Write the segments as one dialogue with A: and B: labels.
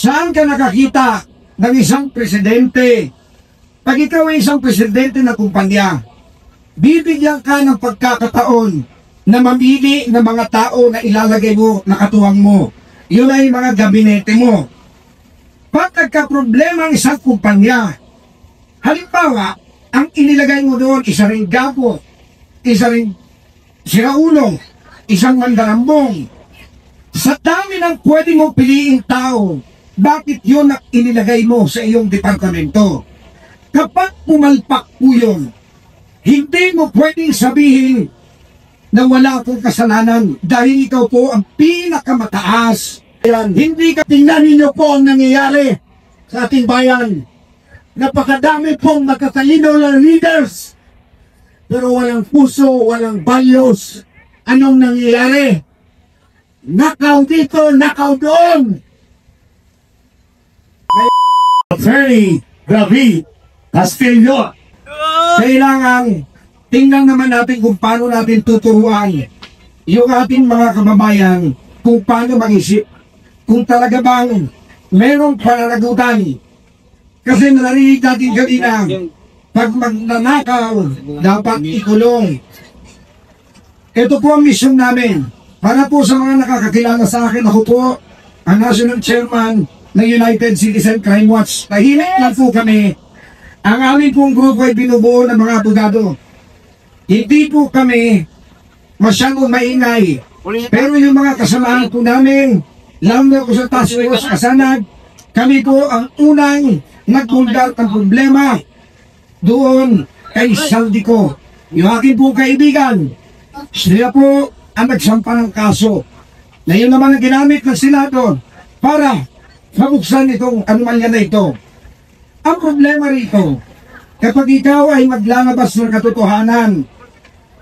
A: Saan ka nakakita ng isang presidente? Pag ikaw ay isang presidente ng kumpanya, bibigyan ka ng pagkakataon na mamili ng mga tao na ilalagay mo na katuwang mo. Yun ay mga gabinete mo. Pag nagka-problema ang isang kumpanya, halimbawa, ang inilagay mo doon, isa ring gapo, isa ring siraulo, isang mandarambong. Sa dami ng pwede mo piliing tao, bakit yun ang inilagay mo sa iyong departamento? Kapag pumalpak po yun, hindi mo pwedeng sabihin na wala akong kasalanan dahil ikaw po ang pinakamataas. Hindi ka tingnan ninyo po ang nangyayari sa ating bayan. Napakadami pong makatalino na leaders, pero walang puso, walang values. Anong nangyayari? Nakaw dito, nakaw doon. Attorney David Castillo, kailangan tingnan naman natin kung paano natin tuturuan yung ating mga kababayan kung paano mag-isip. Kung talaga bang merong pananagutan. Kasi narinig natin kanina, pag magnanakaw, dapat ikulong. Ito po ang mission namin. Para po sa mga nakakakilala sa akin, ako po ang National Chairman ng United Citizen Crime Watch. Tahimik lang po kami. Ang aming pong grupo ay binubuo ng mga abogado. Hindi po kami masyadong maingay. Pero yung mga kasamahan po namin, lalo na ko sa task force kasanag, kami po ang unang nagbuldar ng problema doon kay Saldico. Yung aking pong kaibigan, sila po ang nagsampa ng kaso. Na yun naman ang ginamit ng Senado para mabuksan itong anomalya na ito. Ang problema rito, kapag ikaw ay maglalabas ng katotohanan,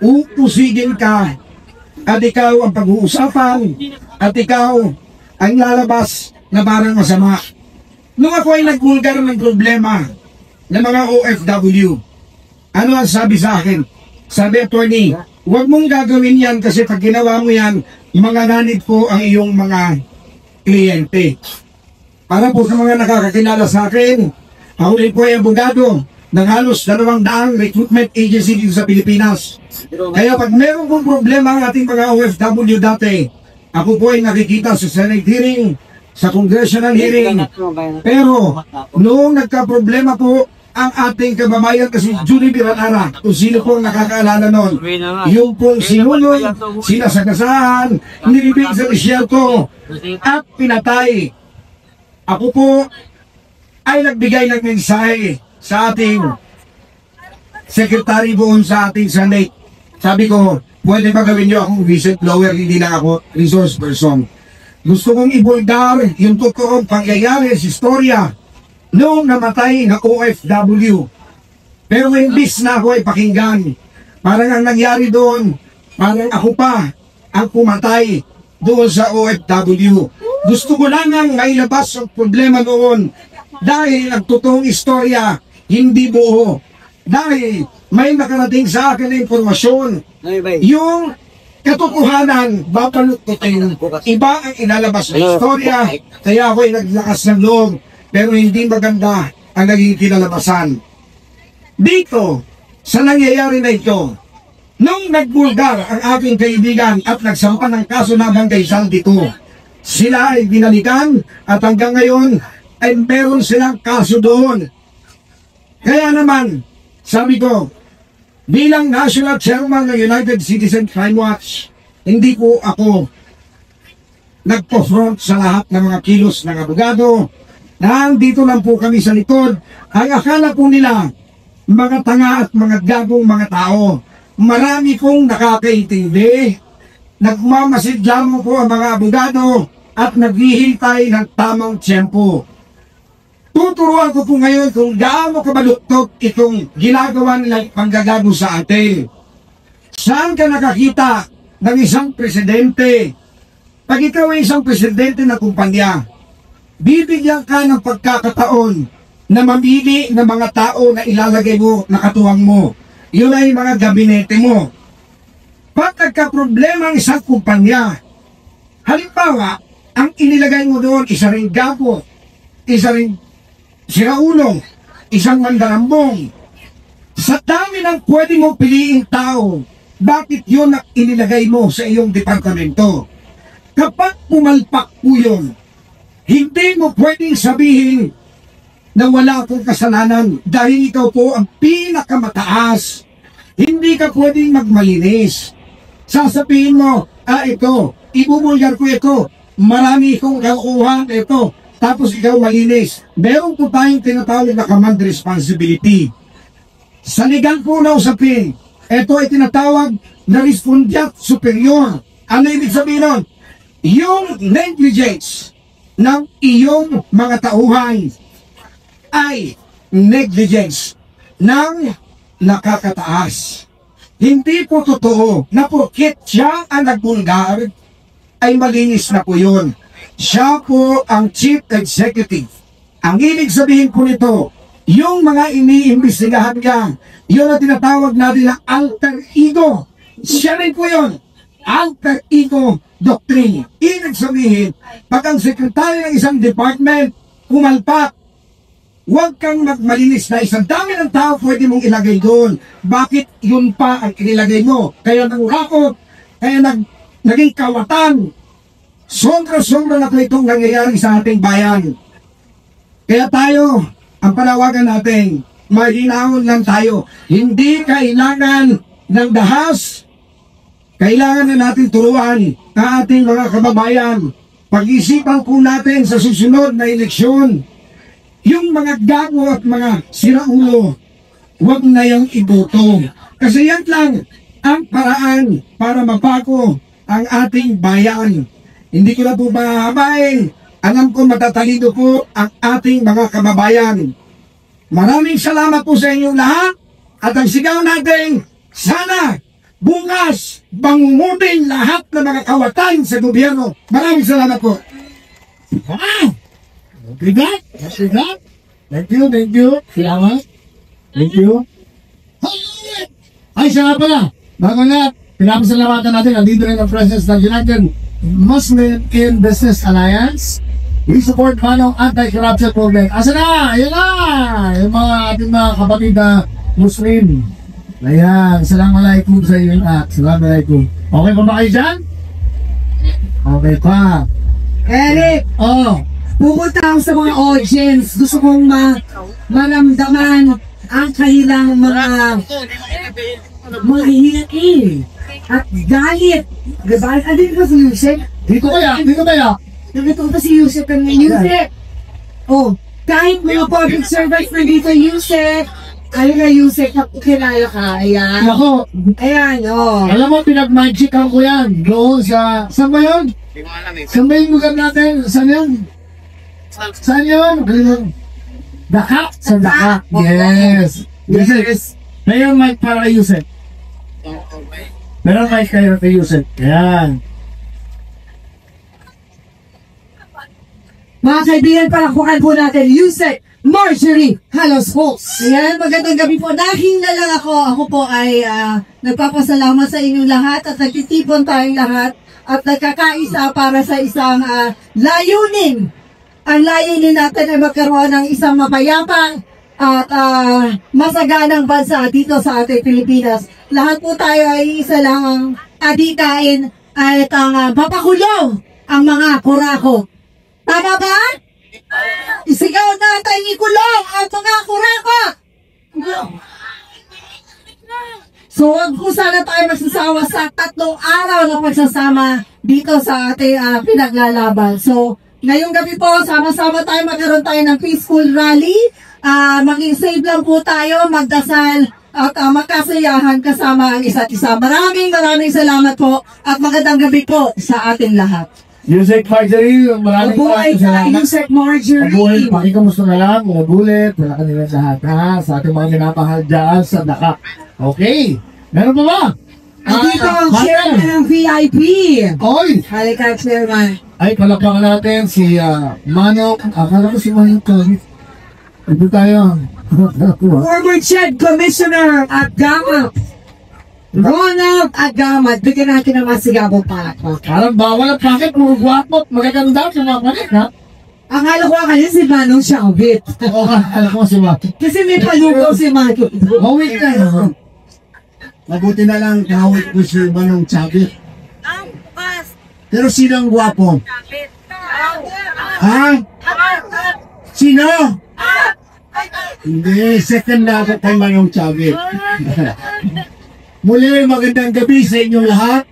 A: upusigin ka, at ikaw ang pag-uusapan, at ikaw ang lalabas na parang masama. Nung ako ay nagbulgar ng problema ng mga OFW, ano ang sabi sa akin? Sabi, attorney, huwag mong gagawin yan kasi pag ginawa mo yan, mga nanid po ang iyong mga kliyente. Para po sa mga nakakakilala sa akin, ako rin po ay abogado ng halos 200 recruitment agency dito sa Pilipinas. Kaya pag meron pong problema ang ating mga OFW dati, ako po ay nakikita sa Senate hearing, sa Congressional hearing. Pero noong nagka-problema po ang ating kababayan kasi Julie Biranara, kung sino po ang nakakaalala nun, yung pong sinunod, sinasagasaan, nilibig sa disyerto, at pinatay. Ako po ay nagbigay ng mensahe sa ating secretary buon sa ating Senate. Sabi ko, pwede ba gawin nyo akong whistleblower, hindi lang ako resource person. Gusto kong ibulgar yung totoong pangyayari sa istorya noong namatay na OFW. Pero imbis na ako ay pakinggan, parang ang nangyari doon, parang ako pa ang pumatay doon sa OFW. Gusto ko lang ang mailabas ang problema noon dahil ang totoong istorya hindi buo. Dahil may nakarating sa akin na informasyon, yung katotohanan, babalututin. Iba ang inalabas ng istorya, kaya ako ay naglakas ng loob, pero hindi maganda ang naging kinalabasan. Dito, sa nangyayari na ito, nung nagbulgar ang aking kaibigan at nagsampa ng kaso naman kay Saldico, sila ay binalikan at hanggang ngayon ay meron silang kaso doon. Kaya naman, sabi ko, bilang National Chairman ng United Citizen Crime Watch, hindi po ako nagpo-front sa lahat ng mga kilos ng abogado. Nandito lang po kami sa likod. Ang akala po nila, mga tanga at mga gagong mga tao. Marami pong nakakaintindi. Nagmamasid lamang po ang mga abogado at naghihintay ng tamang tiyempo. Tuturuan ko po ngayon kung gaano kabaluktot itong ginagawa nilang panggagago sa atin. Saan ka nakakita ng isang presidente? Pag ikaw ay isang presidente ng kumpanya, bibigyan ka ng pagkakataon na mamili ng mga tao na ilalagay mo na katuwang mo. Yun ay mga gabinete mo. Pag nagka-problema ang isang kumpanya, halimbawa, ang inilagay mo doon, isa ring gapo, isa rin siraulo, isang mandarambong. Sa dami ng pwede mong piliing tao, bakit yun ang inilagay mo sa iyong departamento? Kapag pumalpak po yun, hindi mo pwedeng sabihin na wala akong kasalanan dahil ikaw po ang pinakamataas. Hindi ka pwedeng magmalinis. Sasabihin mo, ito, ibubulgar ko ito, marami kong kakuha ito, tapos ikaw malinis. Meron po tayong tinatawag na command responsibility. Sa legal po na usapin, ito ay tinatawag na respondeat superior. Ano ibig sabihin nun? Yung negligence ng iyong mga tauhan ay negligence ng nakakataas. Hindi po totoo na porket siya ang nagbulgar ay malinis na po yun. Siya po ang chief executive. Ang ibig sabihin po nito, yung mga iniimbestigahan niya, yun ang tinatawag natin na alter ego. Siya rin po yun. Alter ego doctrine. Ibig sabihin, pag ang sekretary ng isang department pumalpak, huwag kang magmalinis na isang dami ng tao pwede mong ilagay doon. Bakit yun pa ang inilagay mo? Kaya nangurakot, kaya naging kawatan. Sobra-sobra na po itong nangyayari sa ating bayan. Kaya tayo, ang panawagan natin, maghinaon lang tayo. Hindi kailangan ng dahas. Kailangan na natin turuan ang ating mga kababayan. Pag-isipan po natin sa susunod na eleksyon, yung mga gago at mga siraulo, huwag na yung iboto. Kasi yan lang ang paraan para mabago ang ating bayan. Hindi ko na po mahabain. Alam ko matatalino po ang ating mga kababayan. Maraming salamat po sa inyong lahat. At ang sigaw natin, sana bukas bangungutin lahat ng mga kawatan sa gobyerno. Maraming salamat po.
B: Bigat? Bigat? Thank you. Salamat. Thank you. Ay, siya nga pala. Bago na, pinapasalamatan natin ang leader ng presence ng United Muslim in Business Alliance. We support manong anti-corruption movement. Asa na? Ayan na! Yung mga ating mga kapatid na Muslim. Ayan, assalamualaikum sa iyo at assalamualaikum. Okay pa ba kayo dyan? Okay pa.
C: Eric, pupunta ako sa mga audience. Gusto kong maramdaman ang kailang mga hinain at galit. Diba? Andito ka si Yusef?
B: Dito kaya?
C: Nandito pa si Yusef and Yusef. Kahit mga public servants nandito, Yusef. Ayun na Yusef, kilala ka. Ayan.
B: Ako,
C: Ayan,
B: alam mo, pinag-magican ko yan. Doon sa, saan ba yun? Saan ba yung lugar natin? Saan yun? Saan yun? Daka? Sa Daka. Yes. Yusef. Mayroon mic para kay Yusef. Mayroon mic kayo kay Yusef. Yan.
C: Mga kaibigan, palakpakan po natin, Yusef Marjorie Halos Host.
D: Ayan, magandang gabi po. Dahil na lang ako. Ako po ay nagpapasalamat sa inyong lahat at nagtitipon tayong lahat at nagkakaisa para sa isang layunin. Ang layunin natin ay magkaroon ng isang mapayapang at masaganang bansa dito sa ating Pilipinas. Lahat po tayo ay isa lang ang adikain at ang mapakulong ang mga kurako. Tama ba? Isigaw natin ikulong ang mga kurako! So, wag po sana tayo magsasawa sa 3 araw na pagsasama dito sa ating pinaglalaban. So, ngayong gabi po, sama-sama tayo, magkaroon tayo ng peaceful rally. Maging safe lang po tayo, magdasal at magkasayahan kasama ang isa't isa. Maraming salamat po at magandang gabi po sa ating lahat.
B: Yusef Marjorie, maraming
C: Mabuhay ka, Yusef Marjorie.
B: Mabuhay, pakikamusta na lang, mga bulit, wala kanila lahat ha, sa ating mga minapahal dyan sa Daka. Okay, meron pa ba?
C: Andito ang chairman ng VIP.
B: Oy!
C: Halika, chairman.
B: Ay, palakpakan natin si Manong, akala ko si Manong Kagit. Ito tayo.
C: Former Ched Commissioner Agamat. Ronald Agamat. Bigyan natin ng masigabong palakpak.
B: Parang bawal ang pakit, mga gwapo, magaganda, sumapalit ha.
C: Akala ko kanya si Manong Xiaobit.
B: Oo ka, alam ko si Maki.
C: Kasi may palugaw si Manong.
B: Mawit ka. Mabuti na lang kahawit ko si Manong Chabit. Pero sino ang gwapo? Ha? Sino? Hindi, second na ako kay Manong Chabit. Muli, magandang gabi sa inyong lahat.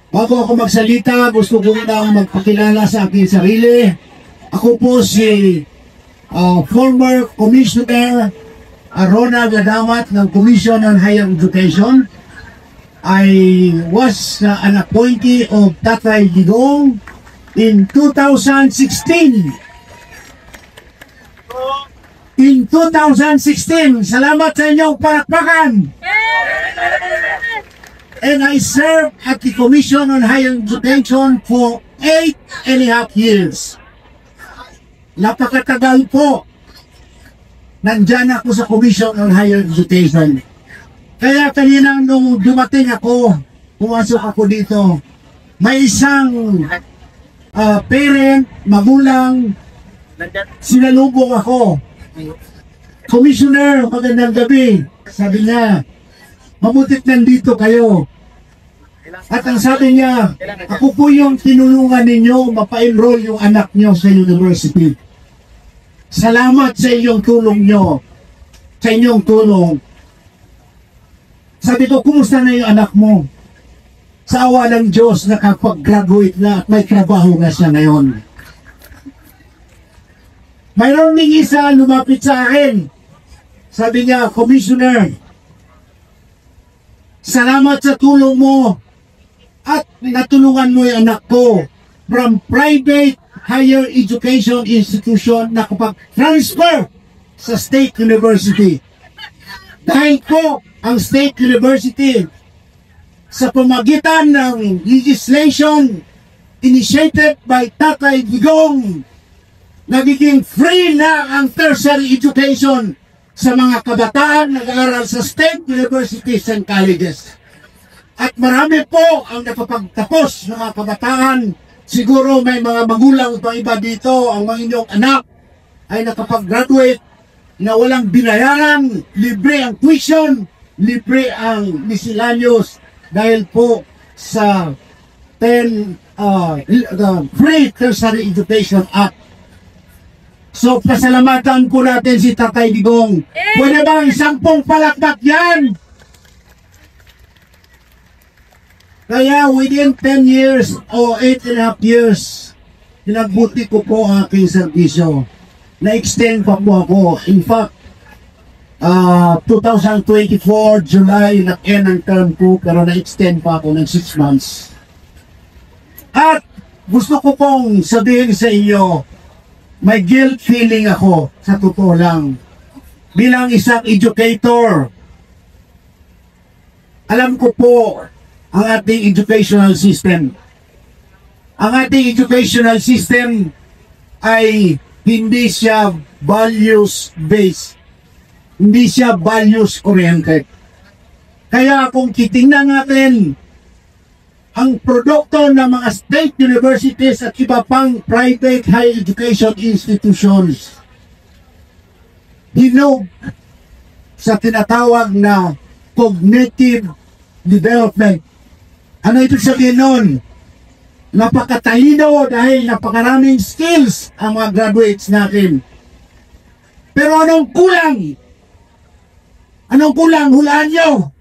B: Bago ako magsalita, gusto ko lang magpakilala sa aking sarili. Ako po si former Commissioner Ronald Ladamat ng Commission on Higher Education. I was an appointee of Tatay Digong in 2016. In 2016, salamat sa inyong palakpakan. And I served at the Commission on Higher Education for 8.5 years. Napakatagal po. Nandyan ako sa Commission on Higher Education. Kaya kanina nung dumating ako, pumasok ako dito, may isang parent, magulang, sinalubong ako. Commissioner, magandang gabi. Sabi niya, mabutit nandito kayo. At ang sabi niya, ako po yung tinulungan ninyo mapa-enroll yung anak niyo sa university. Salamat sa inyong tulong nyo. Sa inyong tulong. Sabi ko, kumusta na yung anak mo? Sa awa ng Diyos, nakapag-graduate na at may trabaho na siya ngayon. Mayroon ding isa lumapit sa akin. Sabi niya, Commissioner, salamat sa tulong mo at natulungan mo yung anak ko from private higher education institution na kapag-transfer sa State University. Dahil po ang State University sa pamagitan ng legislation initiated by Tatay Digong, nagiging free na ang tertiary education sa mga kabataan nag-aaral sa State Universities and Colleges. At marami po ang nakapagtapos ng mga kabataan. Siguro may mga magulang pa iba dito, ang mga inyong anak ay nakapag-graduate na walang binayaran, libre ang tuition, libre ang miscellaneous dahil po sa Free Tertiary Education Act. So, pasalamatan po natin si Tatay Digong. Pwede ba isang palakpak yan? Kaya within 10 years o 8.5 years, pinagbuti ko po ang aking serbisyo. Na-extend pa po ako. In fact, 2024, July, na-end ang term ko, pero na-extend pa ako ng 6 months. At gusto ko pong sabihin sa inyo, may guilt feeling ako, sa totoo lang. Bilang isang educator, alam ko po ang ating educational system. Ang ating educational system ay hindi siya values-based. Hindi siya values-oriented. Kaya kung titingnan natin ang produkto ng mga state universities at iba pang private higher education institutions, hinog sa tinatawag na cognitive development. Ano ito sabihin nun? Napakatalino dahil napakaraming skills ang mga graduates natin. Pero anong kulang? Anong kulang? Hulaan nyo!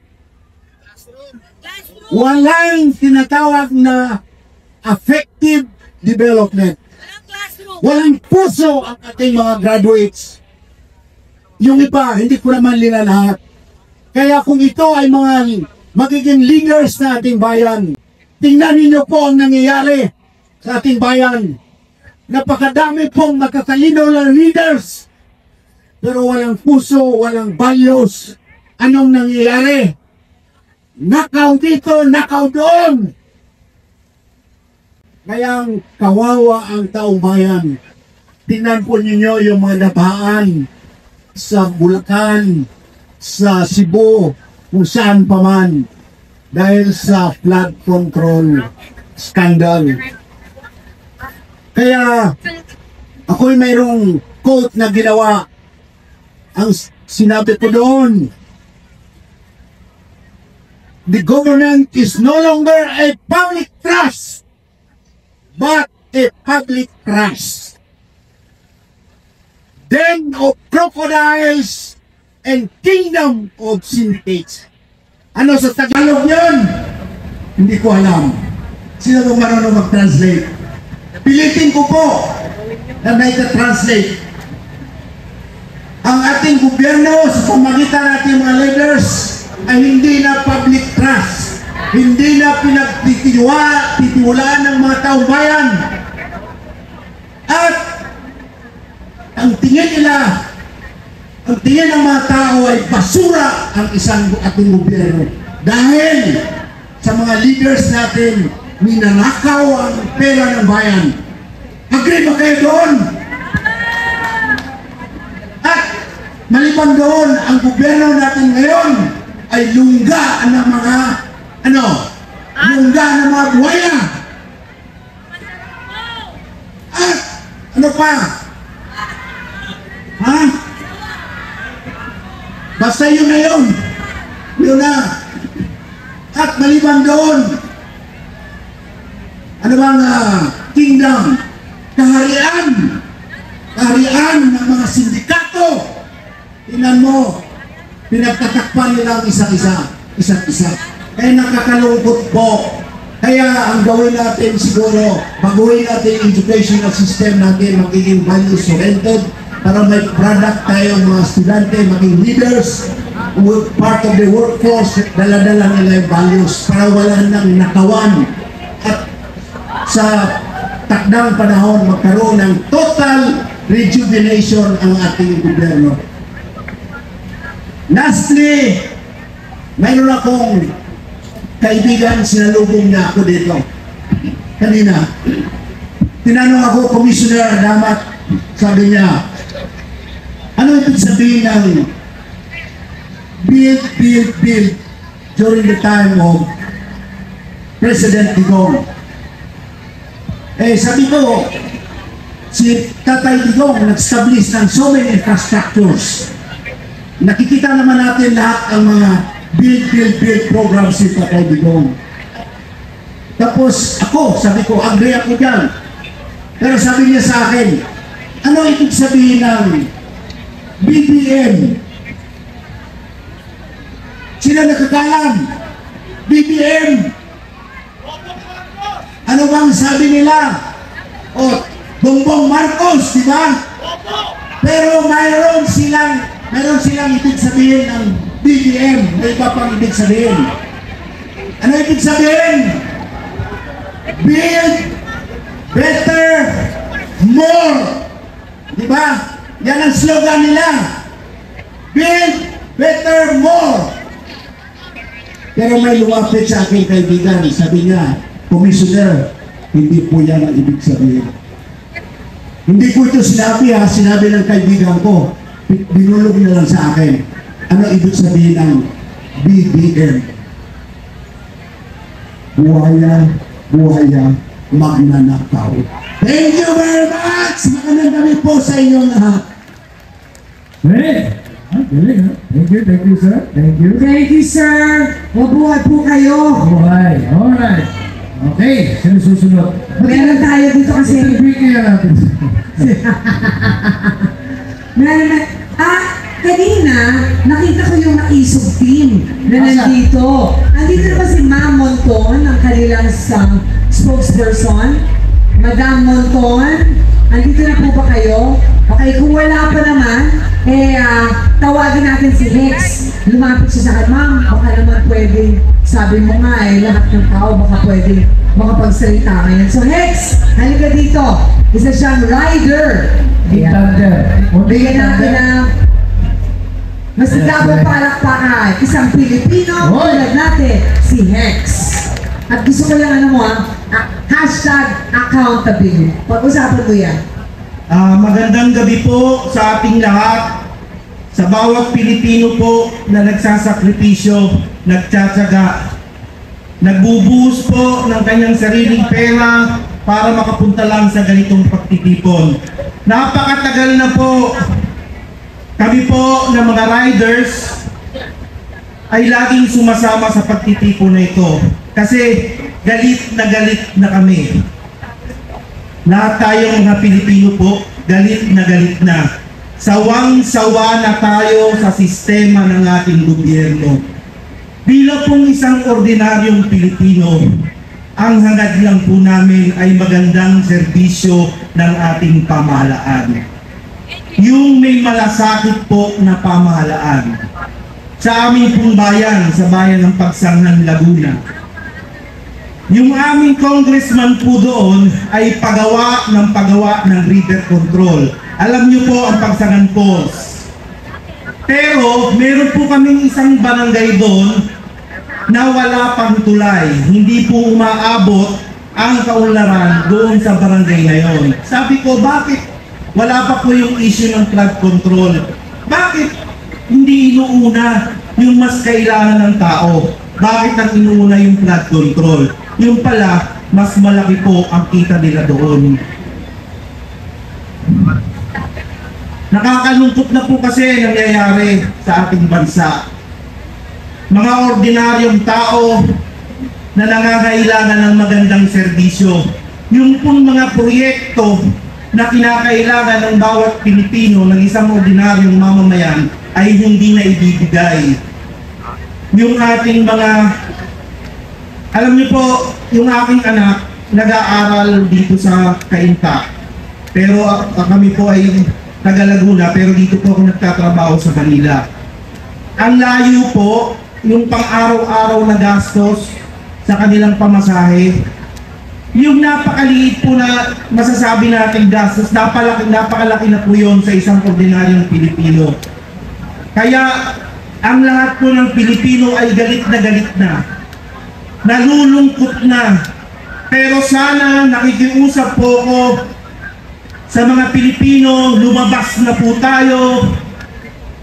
B: Walang tinatawag na affective development. Walang puso ang ating mga graduates. Yung iba, hindi ko naman nila lahat. Kaya kung ito ay mga magiging leaders na ating bayan, tingnan ninyo po ang nangyayari sa ating bayan. Napakadami pong makatalino ng leaders, pero walang puso, walang values. Anong nangyayari? Nakaw dito, nakaw doon. Kaya kawawa ang taong bayan. Tingnan po ninyo yung mga nabahaan sa Bulacan, sa Cebu, kung saan pa man, dahil sa flood control scandal. Kaya Ako'y mayroong quote na ginawa. Ang sinabi ko doon, the government is no longer a public trust, but a public trust. Den of crocodiles and kingdom of centipedes. Ano sa Tagalog yun? Hindi ko alam. Sino ba marunong mag-translate? Pilitin ko po na translate. Ang ating gobyerno sa pamagitan natin mga leaders ay hindi na public trust. Hindi na pinagtitiwalaan ng mga taong bayan. At ang tingin ng mga tao ay basura ang isang ating gobyerno. Dahil sa mga leaders natin, ninanakaw ang pera ng bayan. Agree ba kayo doon? At maliban doon, ang gobyerno natin ngayon ay lungga ng mga lungga ng mga buhaya. At ano pa? Ha? Basta yun na yun. Yun na. At maliban doon, ano bang kingdom? Kaharian ng mga sindikato. Tingnan mo, pinagtatakpan nila ang isa't isa. Kaya nakakalungkot po. Kaya ang gawin natin siguro, baguhin natin yung educational system natin, magiging values-oriented, para may product tayong mga estudyante, maging leaders, part of the workforce, dala-dala nila yung values, para wala nang nakawan. At sa takdang panahon, magkaroon ng total rejuvenation ang ating gobyerno. Lastly, mayroon akong kaibigan, sinalubong niya ako dito. Kanina, tinanong ako, Commissioner Damat, sabi niya, ano ibig sabihin ng build during the time of President Digong? Sabi ko, si Tatay Digong nag-establish ng so many infrastructures. Nakikita naman natin lahat ang mga build programs si Tatay Digong. Tapos ako, sabi ko, agree ako dyan. Pero sabi niya sa akin, ano ibig sabihin ng BBM? Sila nakakalam? BBM? Ano bang sabi nila? O, Bongbong Marcos, di ba? Pero mayroon silang ibig sabihin ng BBM. May iba pang ibig sabihin. Ano ibig sabihin? Build better, more. Di ba? Yan ang slogan nila. Build better, more. Pero may lumapit sa aking kaibigan. Sabi niya, Commissioner, hindi po yan ang ibig sabihin. Hindi ko ito sinabi ha, sinabi ng kaibigan ko. Binulog na lang sa akin. Ano ibig sabihin ng BBM? Buhaya, magnanakaw. Thank you very much! Magandang gabi po sa inyong lahat.
A: Thank you, sir. Thank you.
C: Thank you, sir. Mabuhay po kayo.
A: Alright. Okay, sino susunod?
C: Meron tayo dito kasi.
A: Breaking na natin.
C: Kanina, nakita ko yung naisog team na nandito. Andito na ba si Ma'am Monton, ang kanilang spokesperson? Madam Monton, andito na po ba kayo? Okay, kung wala pa naman, tawagin natin si Hex. Lumapit siya sa akin, Ma'am, baka naman pwede, sabi mo nga lahat ng tao baka pwede makapagsalita ngayon. So Hex, halika dito. Isa siyang rider. Bigyan natin na mas dabang palakpakan. Isang Pilipino, tulad natin, si Hex. At gusto ko lang hashtag accountability. Pag-usapan mo yan.
E: Magandang gabi po sa ating lahat. Sa bawat Pilipino po na nagsasakripisyo, nagtsatsaga, nagbubuhos po ng kanyang sariling pera para makapunta lang sa ganitong pagtitipon. Napakatagal na po kami po ng mga riders ay laging sumasama sa pagtitipon na ito kasi galit na kami. Lahat tayong mga Pilipino po, galit na. Sawang-sawa na tayo sa sistema ng ating gobyerno. Bilang pong isang ordinaryong Pilipino, ang hangad lang po namin ay magandang serbisyo ng ating pamahalaan. Yung may malasakit po na pamahalaan. Sa aming pong bayan, sa bayan ng Pagsanghan, Laguna. Yung aming congressman po doon ay pagawa ng river control. Alam niyo po ang Pagsanghan Falls. Pero meron po kaming isang barangay doon na wala pang tulay. Hindi po umaabot ang kaunlaran doon sa barangay na yon. Sabi ko, bakit wala pa po yung issue ng flood control? Bakit hindi inuuna yung mas kailangan ng tao? Bakit ang inuuna yung flood control? Yung pala, mas malaki po ang kita nila doon. Nakakalungkot na po kasi nangyayari sa ating bansa. Mga ordinaryong tao na nangangailangan ng magandang serbisyo. Yung pong mga proyekto na kinakailangan ng bawat Pilipino, ng isang ordinaryong mamamayan, ay hindi na ibibigay. Yung ating mga, alam niyo po, yung aking anak, nag-aaral dito sa Cainta. Pero kami po ay taga Laguna, pero dito po ako nagtatrabaho sa Manila. Ang layo po, yung pang-araw-araw na gastos sa kanilang pamasahe, yung napakaliit po na masasabi natin gastos, napakalaki na po yun sa isang ordinaryong Pilipino. Kaya, ang lahat po ng Pilipino ay galit na. Nalulungkot na. Pero sana nakikiusap po ko sa mga Pilipino, lumabas na po tayo.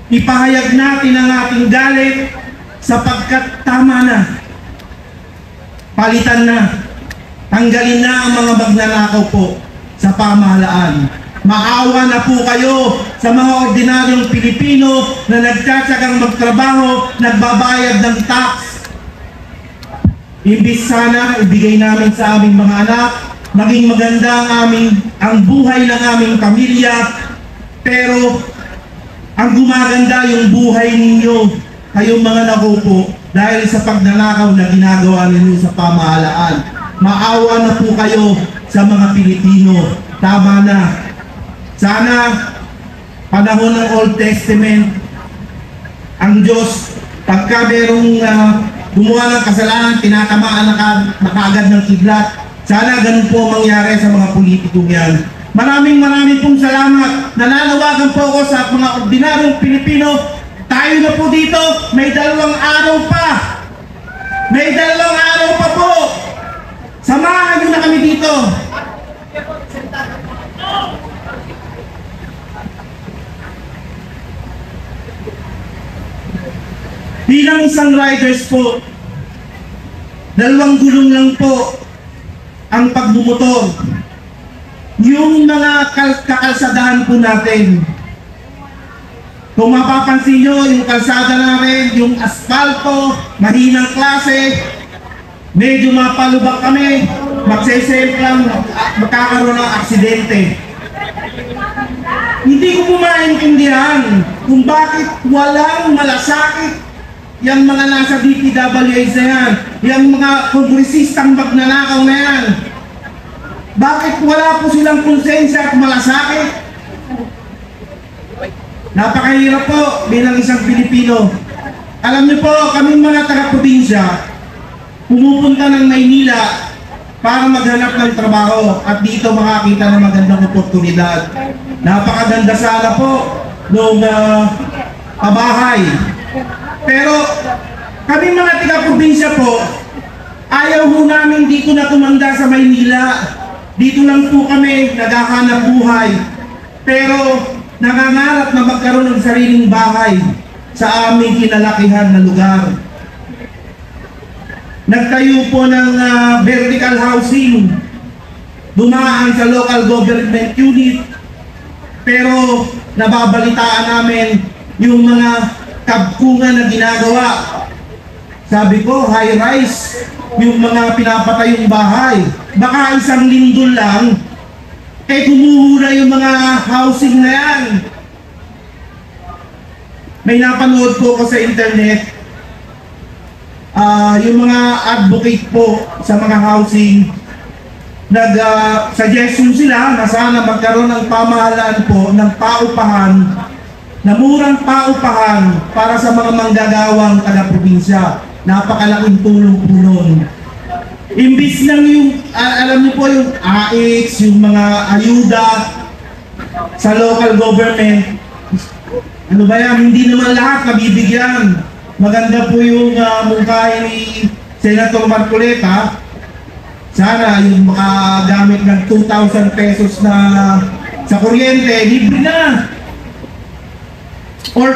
E: Ipahayag natin ang ating galit sapagkat tama na. Palitan na. Tanggalin na ang mga magnanakaw po sa pamahalaan. Maawa na po kayo sa mga ordinaryong Pilipino na nagtsatsagang magtrabaho, nagbabayad ng tax. Imbis sana ibigay namin sa aming mga anak, maging maganda ang buhay ng aming pamilya, pero ang gumaganda yung buhay ninyo, kayong mga nakupo, dahil sa pagnanakaw na ginagawa ninyo sa pamahalaan. Maawa na po kayo sa mga Pilipino. Tama na. Sana panahon ng Old Testament, ang Diyos, pagka merong gumawa ng kasalanan, tinatamaan na kaagad ng kidlat. Sana ganun po mangyari sa mga politikong yan. Maraming pong salamat. Nananawagan po ako sa mga ordinaryong Pilipino. Tayo na po dito. May 2 araw pa. May 2 araw pa po. Samahan nyo na kami dito. Bilang isang riders po, 2 gulong lang po ang pagbumotor. Yung mga kakalsadahan po natin, kung mapapansin nyo, yung kalsada namin, yung asfalto, mahinang klase, medyo mapalubak kami, magseself lang, magkakaroon ng aksidente. Hindi ko po maintindihan kung bakit walang malasakit yung mga nasa DPWH na yan, yung mga kongresistang magnanakaw na yan. Bakit wala po silang konsensya at malasakit? Napakahirap po bilang isang Pilipino. Alam niyo po, kaming mga taga-probinsya, pumupunta ng Maynila para maghanap ng trabaho at dito makakita ng magandang oportunidad. Napakaganda sana po nung pabahay. Pero kami mga taga-probinsya po, ayaw ho namin dito na tumanda sa Maynila. Dito lang po kami naghahanap buhay. Pero nangangarap na magkaroon ng sariling bahay sa aming kinalakihan na lugar. Nagtayo po ng vertical housing, dumaan sa local government unit, Pero nababalitaan namin yung mga kabkungan na ginagawa. Sabi ko, high-rise, yung mga pinapatayong bahay. Baka isang lindol lang, kumuhura yung mga housing na yan. May napanood po ko sa internet, yung mga advocate po sa mga housing, nag-suggestion sila na sana magkaroon ng pamahalaan po ng paupahan, na murang paupahan para sa mga manggagawang taga-probinsya. Napakalaking tulong po nun. Imbis lang yung, alam niyo po yung AX, yung mga ayuda sa local government, ano ba yan, hindi naman lahat nabibigyan. Maganda po yung mungkahi ni Senator Marcoleta. Sana yung makagamit ng 2,000 pesos na sa kuryente, libre na. Or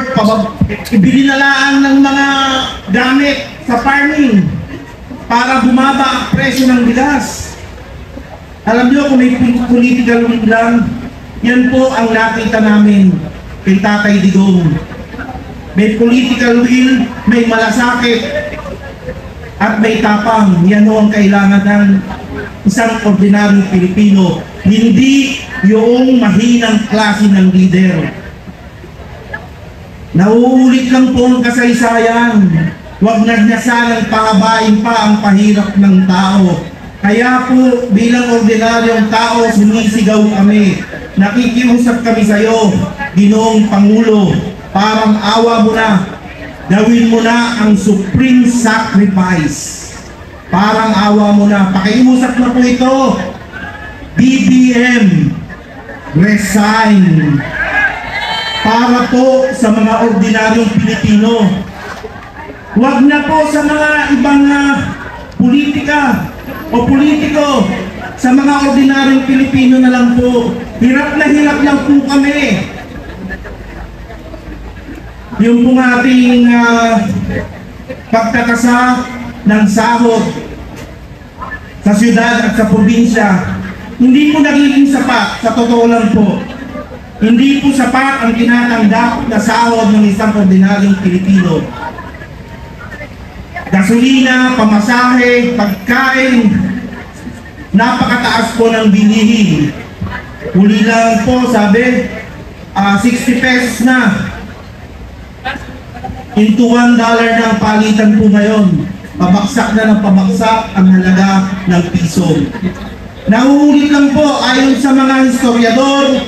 E: ibili na lang ng mga gamit sa farming para bumaba ang presyo ng bigas. Alam niyo kung may political will lang, yan po ang nakita namin kay Tatay Digong. May political will, may malasakit, at may tapang. Yan ho ang kailangan ng isang ordinaryong Pilipino. Hindi yung mahinang klase ng leader. Nauulit lang po ang kasaysayan. Huwag nagnasalang pahabain pa ang pahirap ng tao. Kaya po bilang ordinaryong tao, sumisigaw kami. Nakikiusap kami sa iyo, Ginoong Pangulo. Parang awa mo na. Gawin mo na ang supreme sacrifice. Parang awa mo na. Pakiusap na po ito. BBM, resign. Para po sa mga ordinaryong Pilipino. Huwag na po sa mga ibang politika o politiko. Sa mga ordinaryong Pilipino na lang po. Hirap lang po kami. Yung pong ating pagtatasa ng sahod sa syudad at sa probinsya, hindi po nagiging sapat, sa totoo lang po. Hindi po sapat ang tinatanggap na sahod ng isang ordinaryong Pilipino. Gasolina, pamasahe, pagkain, napakataas po ng bilihin. Huli lang po, sabi, 60 pesos na. Into $1 na ang palitan po ngayon. Pabaksak na ng pabaksak ang halaga ng piso. Nauulit lang po, ayon sa mga historiador,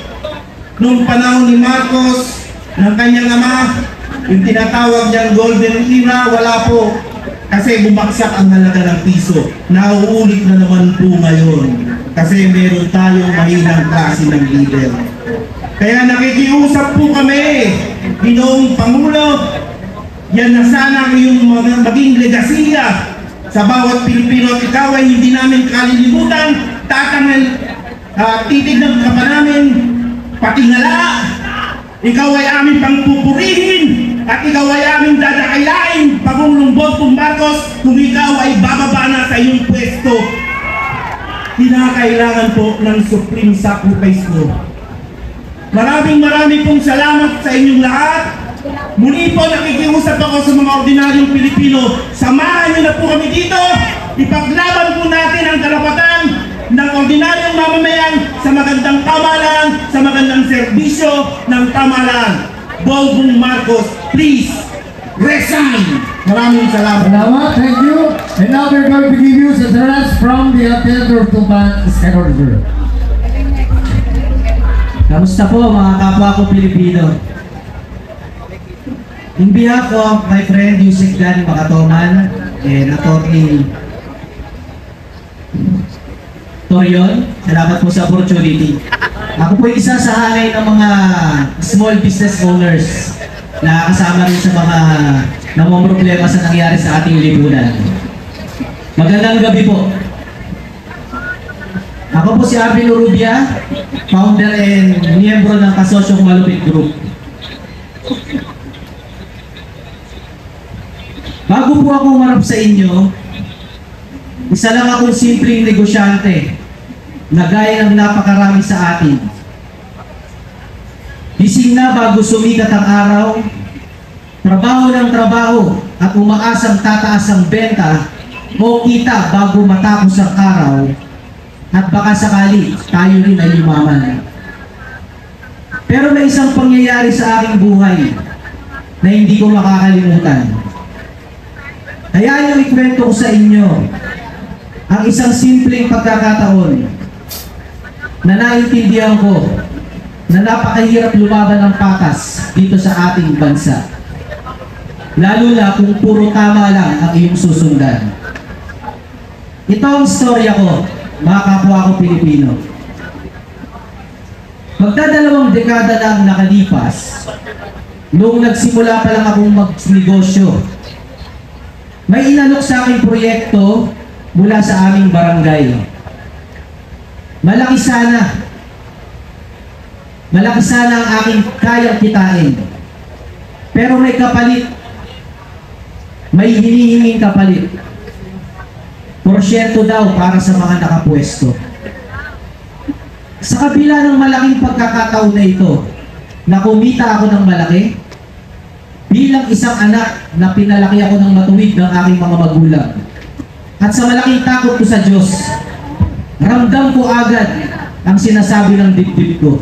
E: noong panahon ni Marcos, ng kanyang ama, yung tinatawag niyang golden era, wala po. Kasi bumagsak ang halaga ng piso. Nauulit na naman po ngayon. Kasi meron tayong mahinang klase ng leader. Kaya nakikiusap po kami, Ginoong Pangulo, yan na sana yung maging legasiya sa bawat Pilipino. At ikaw ay hindi namin kalilimutan, titignan ka pa namin, patingala. Ikaw ay aming pangpupurihin at ikaw ay aming dadakailain, Pangulong Bongbong Marcos, kung ikaw ay bababa na sa iyong pwesto. Kinakailangan po ng supreme sacrifice mo. Maraming pong salamat sa inyong lahat. Muli po nakikiusap ako sa mga ordinaryong Pilipino. Samahan niyo na po kami dito. Ipaglaban po natin ang karapatan ng ordinaryong mamamayan sa magandang pamahalaan, sa magandang serbisyo ng pamahalaan. Bongbong Marcos, please resign. Maraming salamat.
B: Salamat, thank you. And now we're going to give you the address from the Theater Tuban Skyroller.
F: Kamusta po mga kapwa ko Pilipino? In behalf of my friend Yusek Gani Makatoman and Atty. Torion, salamat po sa opportunity. Ako po isa sa hanay ng mga small business owners na kasama rin sa mga namomroblema sa nangyari sa ating lipunan. Magandang gabi po. Ako po si Arvin Urubia, founder and miyembro ng Kasosyong Malupit Group. Bago po ako umarap sa inyo, isa lang akong simpleng negosyante na gaya ng napakarami sa atin. Gising na bago sumikat ang araw, trabaho ng trabaho at umaasang tataas ang benta o kita bago matapos ang araw, at baka sakali tayo rin ay yumaman. Pero may isang pangyayari sa aking buhay na hindi ko makakalimutan. Hayaan niyo ikwento ko sa inyo ang isang simpleng pagkakataon na naintindihan ko na napakahirap lumaban ng patas dito sa ating bansa. Lalo na kung puro tama lang ang iyong susundan. Ito ang storya ko, mga kapwa ko Pilipino. Magdadalawang dekada na ang nakalipas, noong nagsimula pa lang akong magnegosyo, may inalok sa aking proyekto mula sa aming barangay. Malaki sana ang aking kayang kitain. Pero may kapalit. May hinihinging kapalit. Porsyento daw para sa mga nakapwesto. Sa kabila ng malaking pagkakataon na ito, na kumita ako ng malaki, bilang isang anak na pinalaki ako ng matuwid ng aking mga magulang, at sa malaking takot ko sa Diyos, ramdam ko agad ang sinasabi ng dibdib ko.